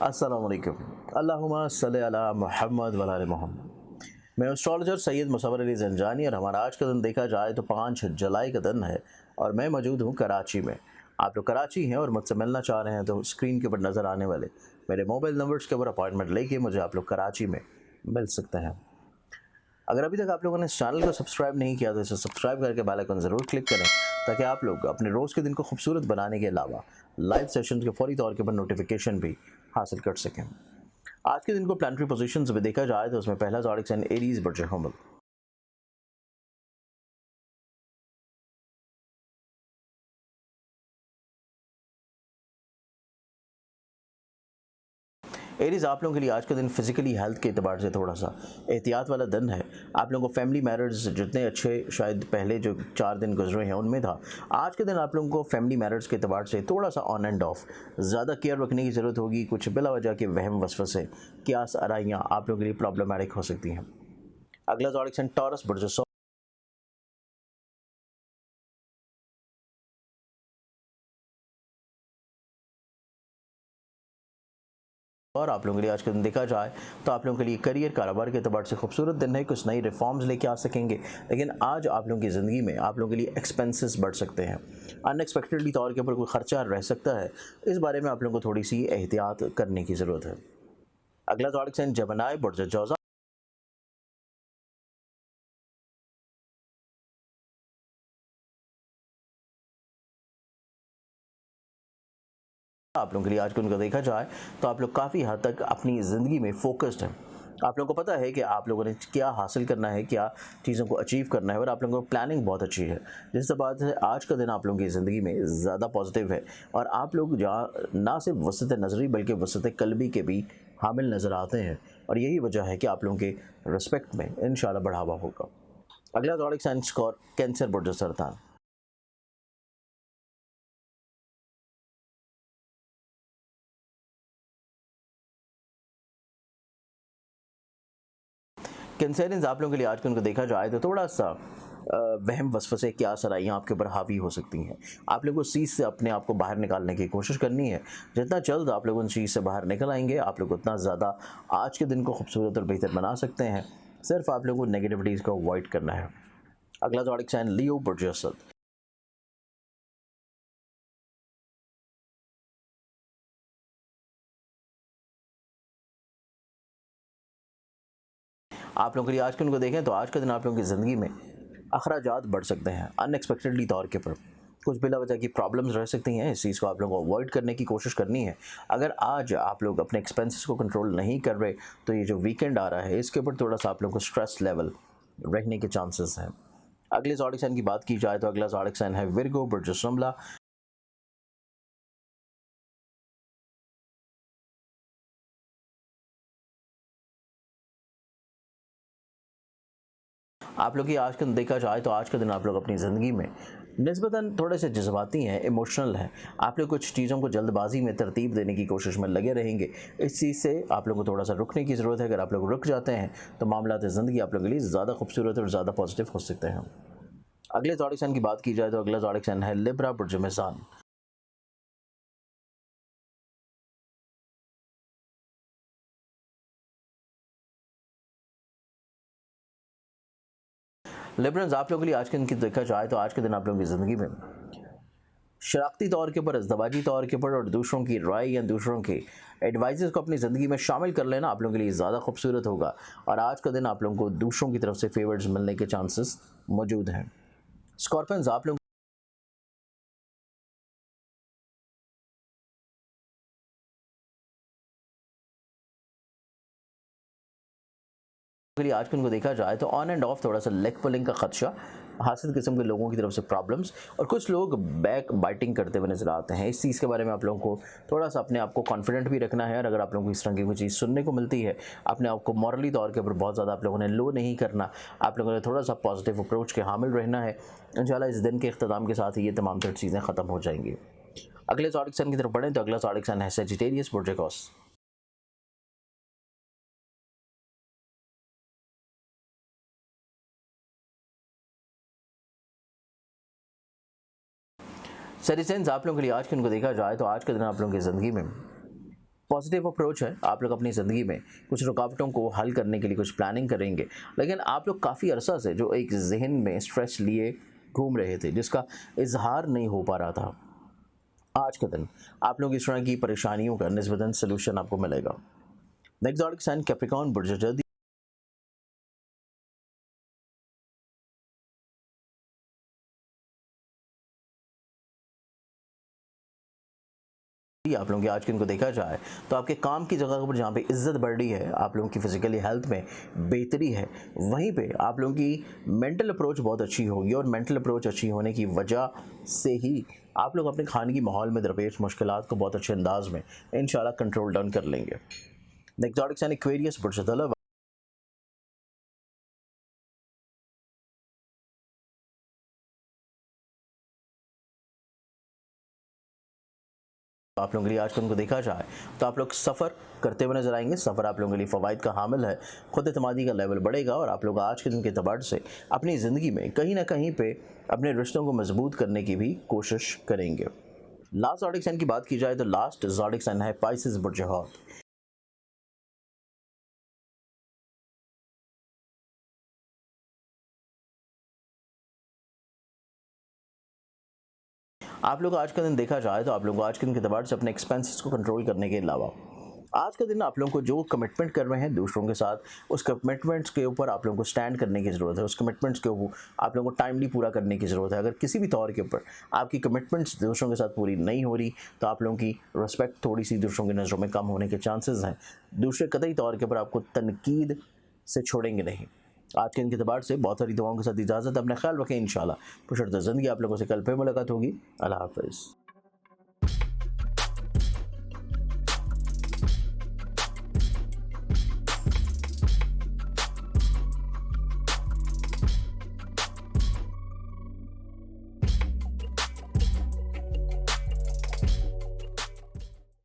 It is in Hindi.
अस्सलाम वालेकुम। अल्लाहुम्मा सल्लि अला मुहम्मद व आले मोहम्मद। मैं एस्ट्रोलॉजर सैयद मुसव्वर अली ज़ंजानी और हमारा आज का दिन देखा जाए तो 5 जुलाई का दिन है और मैं मौजूद हूँ कराची में। आप लोग कराची हैं और मुझसे मिलना चाह रहे हैं तो स्क्रीन के ऊपर नज़र आने वाले मेरे मोबाइल नंबर्स के ऊपर अपॉइंटमेंट लेके मुझे आप लोग कराची में मिल सकते हैं। अगर अभी तक आप लोगों ने इस चैनल को सब्सक्राइब नहीं किया तो इसे सब्सक्राइब करके बेल आइकन ज़रूर क्लिक करें ताकि आप लोग अपने रोज़ के दिन को खूबसूरत बनाने के अलावा लाइव सेशन के फौरी तौर के ऊपर नोटिफिकेशन भी हासिल कर सकें। आज के दिन को प्लानिटरी पोजीशंस में देखा जाए तो उसमें पहला ज़ोडिक साइन एरीज बर्ज हमल। एरीज आप लोगों के लिए आज का दिन फिजिकली हेल्थ के अतबार से थोड़ा सा एहतियात वाला दिन है। आप लोगों को फैमिली मैटर्स जितने अच्छे शायद पहले जो 4 दिन गुजरे हैं उनमें था, आज के दिन आप लोगों को फैमिली मैटर्स के अतबार से थोड़ा सा ऑन एंड ऑफ ज़्यादा केयर रखने की ज़रूरत होगी। कुछ बिला वजह के वहम वसवसे क्यास आराइयाँ आप लोगों के लिए प्रॉब्लमेटिक हो सकती हैं। अगला ज़ोडिक साइन टॉरस बर्ज और आप लोगों के लिए आज के दिन देखा जाए तो आप लोगों के लिए करियर कारोबार के अतबार से खूबसूरत दिन है। कुछ नई रिफॉर्म्स लेके आ सकेंगे, लेकिन आज आप लोगों की ज़िंदगी में आप लोगों के लिए एक्सपेंसेस बढ़ सकते हैं। अनएक्सपेक्टेडली तौर के ऊपर कोई खर्चा रह सकता है, इस बारे में आप लोगों को थोड़ी सी एहतियात करने की ज़रूरत है। अगला ज़ोडिक साइन जमनाई बुर्ज जौज़ा। आप लोगों के लिए आज को उनको देखा जाए तो आप लोग काफ़ी हद तक अपनी ज़िंदगी में फोकस्ड हैं। आप लोगों को पता है कि आप लोगों ने क्या हासिल करना है, क्या चीज़ों को अचीव करना है और आप लोगों को प्लानिंग बहुत अच्छी है। जिस बात है आज का दिन आप लोगों की ज़िंदगी में ज़्यादा पॉजिटिव है और आप लोग जहाँ ना सिर्फ वसत नज़री बल्कि वसत कल्बी के भी हामिल नज़र आते हैं और यही वजह है कि आप लोगों के रिस्पेक्ट में इंशाल्लाह बढ़ावा होगा। अगला ज़ोडिक साइन स्कोर कैंसर बुर्ज सरतान। कैंसरियंस आप लोगों के लिए आज के उनको देखा जाए तो थोड़ा सा वहम वसवसे क्या सराइयाँ आपके ऊपर हावी हो सकती हैं। आप लोगों को उस चीज़ से अपने आप को बाहर निकालने की कोशिश करनी है। जितना जल्द आप लोग उन चीज़ से बाहर निकल आएंगे आप लोग उतना ज़्यादा आज के दिन को खूबसूरत और बेहतर बना सकते हैं। सिर्फ आप लोगों को नेगेटिविटीज़ को अवॉइड करना है। अगला ज़ोडिक साइन लियो बुर्ज असद। आप लोगों के लिए आज के उनको देखें तो आज का दिन आप लोगों की ज़िंदगी में अखराजात बढ़ सकते हैं अनएक्सपेक्टेडली तौर के ऊपर। कुछ बिला वजह की प्रॉब्लम्स रह सकती हैं, इस चीज़ को आप लोगों को अवॉइड करने की कोशिश करनी है। अगर आज आप लोग अपने एक्सपेंसेस को कंट्रोल नहीं कर रहे तो ये जो वीकेंड आ रहा है इसके ऊपर थोड़ा सा आप लोगों को स्ट्रेस लेवल रहने के चांसेस हैं। अगले ज़ोडिक साइन की बात की जाए तो अगला ज़ोडिक साइन है विर्गो बुर्ज शुमला। आप लोग की आज का दिन देखा जाए तो आज का दिन आप लोग अपनी ज़िंदगी में निस्बतन थोड़े से जज्बाती हैं, इमोशनल हैं। आप लोग कुछ चीज़ों को जल्दबाजी में तरतीब देने की कोशिश में लगे रहेंगे। इस चीज़ से आप लोगों को थोड़ा सा रुकने की ज़रूरत है। अगर आप लोग रुक जाते हैं तो मामलात ज़िंदगी आप लोगों के लिए ज़्यादा खूबसूरत और ज़्यादा पॉजिटिव हो सकते हैं। अगले ज़ोडिक साइन की बात की जाए तो अगला ज़ोडिक साइन है लिब्रा बुर्ज मेज़ान। लिब्रंस आप लोगों के लिए आज के दिन की देखा जाए तो आज के दिन आप लोगों की ज़िंदगी में शरारती तौर के ऊपर, अज़दवाजी तौर के ऊपर और दूसरों की राय या दूसरों के एडवाइज़ को अपनी ज़िंदगी में शामिल कर लेना आप लोगों के लिए ज़्यादा खूबसूरत होगा और आज का दिन आप लोगों को दूसरों की तरफ से फेवर्स मिलने के चांसेस मौजूद हैं। स्कॉर्पियंस आप लोगों के लिए आज के उनको देखा जाए तो ऑन एंड ऑफ थोड़ा सा लेग पुलिंग का खदशा, हासिल किस्म के लोगों की तरफ से प्रॉब्लम्स और कुछ लोग बैक बाइटिंग करते हुए नजर आते हैं। इस चीज़ के बारे में आप लोगों को थोड़ा सा अपने आप को कॉन्फिडेंट भी रखना है और अगर आप लोगों को इस तरह की कोई चीज़ सुनने को मिलती है अपने आप को मॉरली तौर के ऊपर बहुत ज़्यादा आप लोगों ने लो नहीं करना। आप लोगों ने थोड़ा सा पॉजिटिव अप्रोच के हामिल रहना है। इंशाल्लाह इस दिन के अख्ताम के साथ ही ये तमाम तर चीज़ें ख़त्म हो जाएंगी। अगले ज़ोडिक साइन की तरफ बढ़ें तो अगला ज़ोडिक साइन है सेजिटेरियस बुर्ज। सेजिटेरियंस आप लोगों के लिए आज के उनको देखा जाए तो आज के दिन आप लोगों की ज़िंदगी में पॉजिटिव अप्रोच है। आप लोग अपनी ज़िंदगी में कुछ रुकावटों को हल करने के लिए कुछ प्लानिंग करेंगे, लेकिन आप लोग काफ़ी अरसा से जो एक ज़हन में स्ट्रेस लिए घूम रहे थे, जिसका इज़हार नहीं हो पा रहा था, आज के दिन आप लोग इस तरह की परेशानियों का निस्बतन सलूशन आपको मिलेगा। नेक्स्ट ज़ोडिक साइन कैप्रिकॉर्न बुर्ज, जल्दी आप लोगों की आज के दिन को देखा जाए तो आपके काम की जगह पर जहाँ पे इज्जत बढ़ रही है, आप लोगों की फिजिकली हेल्थ में बेहतरी है, वहीं पे आप लोगों की मेंटल अप्रोच बहुत अच्छी होगी और मेंटल अप्रोच अच्छी होने की वजह से ही आप लोग अपने खाने की माहौल में दरपेश मुश्किलात को बहुत अच्छे अंदाज में इंशाल्लाह कंट्रोल डाउन कर लेंगे। नेक्स्ट ज़ोडिक साइन एक्वेरियस बुर्ज, आप लोगों के लिए आज को देखा जाए तो आप लोग सफ़र करते हुए नजर आएंगे। सफ़र आप लोगों के लिए फ़वाइद का हामिल है, खुद एतमादी का लेवल बढ़ेगा और आप लोग आज के दिन के अतबार से अपनी ज़िंदगी में कहीं ना कहीं पे अपने रिश्तों को मजबूत करने की भी कोशिश करेंगे। लास्ट ज़ोडिक साइन की बात की जाए तो लास्ट ज़ोडिक साइन है पाइसेस बुर्ज हौत। आप लोग आज का दिन देखा जाए तो आप लोग आज के दिन के अतबार से अपने एक्सपेंसेस को कंट्रोल करने के अलावा आज का दिन आप लोगों को जो कमिटमेंट कर रहे हैं दूसरों के साथ, उस कमिटमेंट्स के ऊपर आप लोगों को स्टैंड करने की ज़रूरत है। उस कमिटमेंट्स के ऊपर आप लोगों को टाइमली पूरा करने की ज़रूरत है। अगर किसी भी तौर के ऊपर आपकी कमिटमेंट्स दूसरों के साथ पूरी नहीं हो रही तो आप लोगों की रिस्पेक्ट थोड़ी सी दूसरों की नज़रों में कम होने के चांसेस हैं। दूसरे कतई तौर के ऊपर आपको तनकीद से छोड़ेंगे नहीं। आज के दिन के अतबार से बहुत सारी दुआओं के साथ इजाज़त, अपना ख्याल रखें। इंशाल्लाह पुरशर्त ज़िंदगी आप लोगों से कल फिर मुलाकात होगी। अल्लाह हाफ़िज़।